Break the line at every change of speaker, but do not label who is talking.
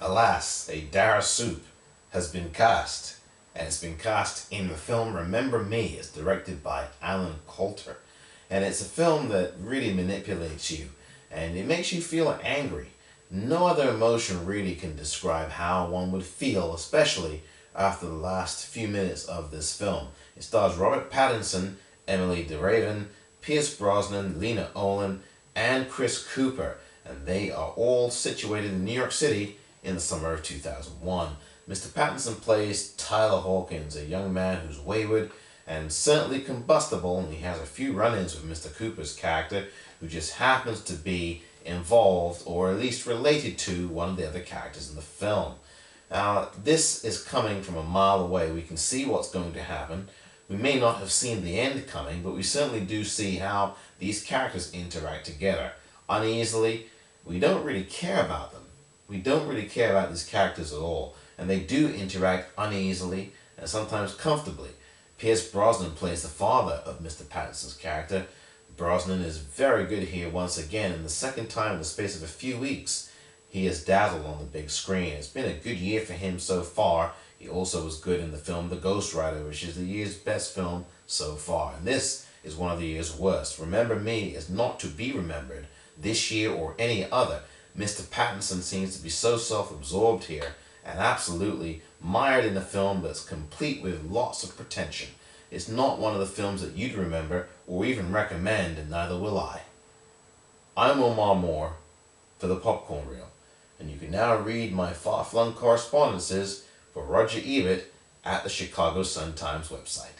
Alas, a Dara Soup has been cast, and it's been cast in the film Remember Me. It's directed by Alan Coulter, and it's a film that really manipulates you, and it makes you feel angry. No other emotion really can describe how one would feel, especially after the last few minutes of this film. It stars Robert Pattinson, Emily DeRaven, Pierce Brosnan, Lena Olin, and Chris Cooper, and they are all situated in New York City in the summer of 2001. Mr. Pattinson plays Tyler Hawkins, a young man who's wayward and certainly combustible, and he has a few run-ins with Mr. Cooper's character, who just happens to be involved, or at least related to, one of the other characters in the film. Now, this is coming from a mile away. We can see what's going to happen. We may not have seen the end coming, but we certainly do see how these characters interact together. Uneasily, we don't really care about them. We don't really care about these characters at all, and they do interact uneasily and sometimes comfortably. Pierce Brosnan plays the father of Mr. Pattinson's character. Brosnan is very good here once again, and the second time in the space of a few weeks, he has dazzled on the big screen. It's been a good year for him so far. He also was good in the film The Ghost Rider, which is the year's best film so far, and this is one of the year's worst. Remember Me is not to be remembered this year or any other. Mr. Pattinson seems to be so self-absorbed here and absolutely mired in a film that's complete with lots of pretension. It's not one of the films that you'd remember or even recommend, and neither will I. I'm Omar Moore for the Popcorn Reel, and you can now read my far-flung correspondences for Roger Ebert at the Chicago Sun-Times website.